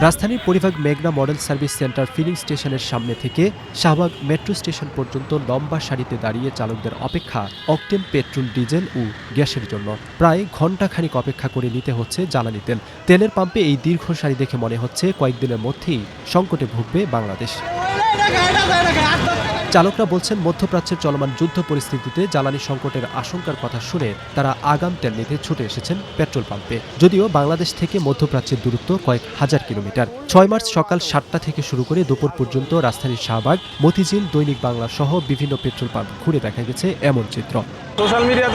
রাজধানীর পরিবাগ মেঘনা model service centre feeling স্টেশনের সামনে থেকে শাহবাগ মেট্রো স্টেশন পর্যন্ত লম্বা সারিতে দাঁড়িয়ে চালকদের অপেক্ষা অকটেন পেট্রোল, ডিজেল ও গ্যাসের জন্য। প্রায় ঘণ্টাখানিক অপেক্ষা করে নিতে হচ্ছে জ্বালানি তেল। তেলের পাম্পে এই দীর্ঘ সারি দেখে মনে হচ্ছে কয়েকদিনের মধ্যেই সংকটে ভুগবে বাংলাদেশ। চালকরা বলছেন, মধ্যপ্রাচ্যের চলমান যুদ্ধ পরিস্থিতিতে জ্বালানি সংকটের আশঙ্কার কথা শুনে তারা আগাম তেল নিতে ছুটে এসেছেন পেট্রোল পাম্পে। যদিও বাংলাদেশ থেকে মধ্যপ্রাচ্যের দূরত্ব কয়েক হাজার কিলোমিটার। 6 মার্চ সকাল 7টা থেকে শুরু করে দুপুর পর্যন্ত রাজধানীর শাহবাগ, মতিঝিল, দৈনিক বাংলা সহ বিভিন্ন পেট্রোল পাম্প ঘুরে দেখা গেছে এমন চিত্র। সোশ্যাল মিডিয়া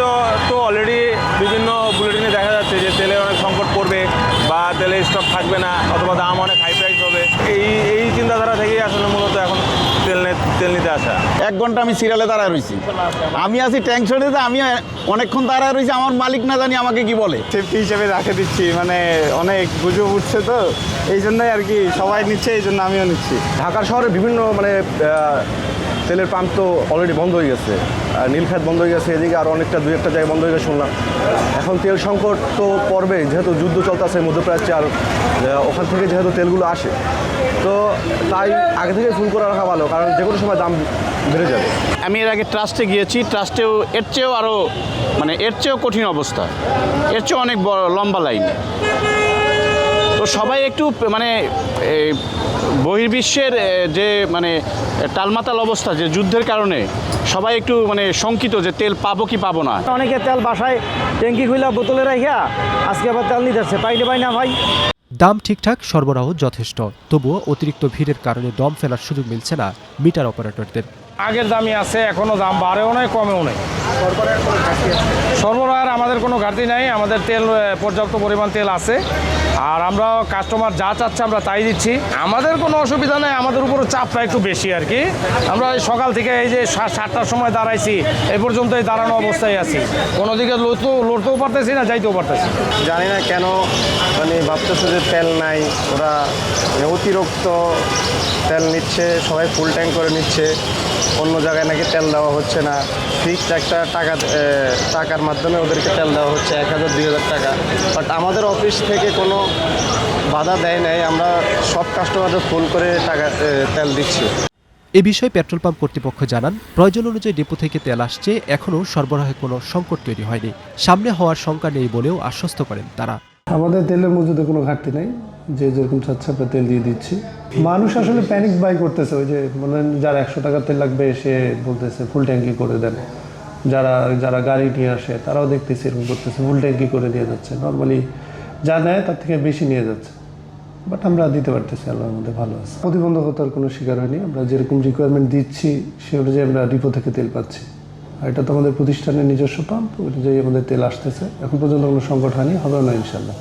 তো অলরেডি বিভিন্ন বুলেটিনে দেখা যাচ্ছে যে তেলের অনেক সংকট পড়বে বা তেলের স্টক থাকবে না, অথবা দাম অনেক হাই প্রাইস হবে। এই চিন্তাধারা থেকেই আসলে মূলত এখন তেল নিতে আসা। 1 ঘন্টা আমি সিরিয়ালে দাঁড়ায় রয়েছি। আমি আছি টেনশনে, আমি অনেকক্ষণ দাঁড়ায় রয়েছি, আমার মালিক না জানি আমাকে কি বলে। সেফটি হিসেবে রাখে দিচ্ছি, মানে অনেক গুজব উঠছে, তো এই জন্যই আর কি সবাই নিচ্ছে, এই জন্য আমিও নিচ্ছি। ঢাকার শহরে বিভিন্ন তেলের পাম্প তো অলরেডি বন্ধ হয়ে গেছে, নীলক্ষেত বন্ধ হয়ে গেছে, এদিকে আরও অনেকটা 2-1টা জায়গায় বন্ধ হয়ে গেছে শুনলাম। এখন তেল সংকট তো পড়বে, যেহেতু যুদ্ধ চলতেছে মধ্যপ্রাচ্যে, আর ওখান থেকে যেহেতু তেলগুলো আসে, তো তাই আগে থেকে ফুল করে রাখা ভালো, কারণ যে কোনো সময় দাম বেড়ে যাবে। আমি এর আগে ট্রাস্টে গিয়েছি, ট্রাস্টেও এর চেয়েও কঠিন অবস্থা, এর চেয়েও অনেক বড় লম্বা লাইন। তো সবাই একটু বহির্বিশ্বের যে টালমাতাল অবস্থা, যে যুদ্ধের কারণে সবাই একটু শঙ্কিত যে তেল পাবো কি পাবো না। অনেকে তেল বাসায় ট্যাঙ্কি খুলে বোতলে রাখিয়া আজকে আবার তেল নিতে আসছে, পাই না ভাই। দাম ঠিকঠাক, সরবরাহ যথেষ্ট, তবুও অতিরিক্ত ভিড়ের কারণে দম ফেলার সুযোগ মিলছে না মিটার অপারেটরদের। আগের দামই আছে, এখনো দাম বাড়েও নাই কমেও নাই। সরবরাহের আমাদের কোনো ঘাটতি নাই, আমাদের তেল পর্যাপ্ত পরিমাণ তেল আছে, আর আমরা কাস্টমার যা চাচ্ছে আমরা তাই দিচ্ছি। আমাদের কোনো অসুবিধা নেই, আমাদের উপরও চাপটা একটু বেশি আর কি। আমরা সকাল থেকে এই যে 7টার সময় দাঁড়াইছি, এই পর্যন্ত এই দাঁড়ানো অবস্থায় আছি, কোনো দিকে লড়তেও পারতেছি না, যাইতেও পারতেছি। জানি না কেন ভাবতেছে যে তেল নাই, ওরা অতিরিক্ত তেল নিচ্ছে, সবাই ফুল ট্যাঙ্ক করে নিচ্ছে, অন্য জায়গায় নাকি তেল দেওয়া হচ্ছে না। ফিক্সড একটা টাকার মাধ্যমে ওদেরকে তেল দেওয়া হচ্ছে 1000-2000 টাকা। বাট আমাদের অফিস থেকে কোনো বাধা দেয় নাই, আমরা সব কাস্টমারদের ফুল করে তেল দিচ্ছি। এ বিষয়ে পেট্রোল পাম্প কর্তৃপক্ষ জানান, প্রয়োজন অনুযায়ী ডিপো থেকে তেল আসছে, এখনও সরবরাহে কোনো সংকট তৈরি হয়নি। সামনে হওয়ার শঙ্কা নেই বলেও আশ্বস্ত করেন তারা। আমাদের তেলের মজুদে কোনো ঘাটতি নাই, যে যেরকম চাচ্ছে আমরা তেল দিয়ে দিচ্ছি। মানুষ আসলে প্যানিক বাই করতেছে, ওই যে যার 100 টাকা তেল লাগবে সে বলতেছে ফুল ট্যাঙ্কি করে দেন। যারা গাড়ি নিয়ে আসে তারাও দেখতেছে এরকম করতেছে, ফুল ট্যাঙ্কি করে দিয়ে যাচ্ছে। নর্মালি যা নেয় তার থেকে বেশি নিয়ে যাচ্ছে, বাট আমরা দিতে পারতেছি, আল্লাহর মধ্যে ভালো আছে। প্রতিবন্ধকতার কোনো শিকার হয়নি, আমরা যেরকম রিকোয়ারমেন্ট দিচ্ছি সে অনুযায়ী আমরা ডিপো থেকে তেল পাচ্ছি। আর এটা তো আমাদের প্রতিষ্ঠানের নিজস্ব পাম্প, অনুযায়ী আমাদের তেল আসতেছে, এখন পর্যন্ত কোনো সংকট হয়নি, হবেও না ইনশাল্লাহ।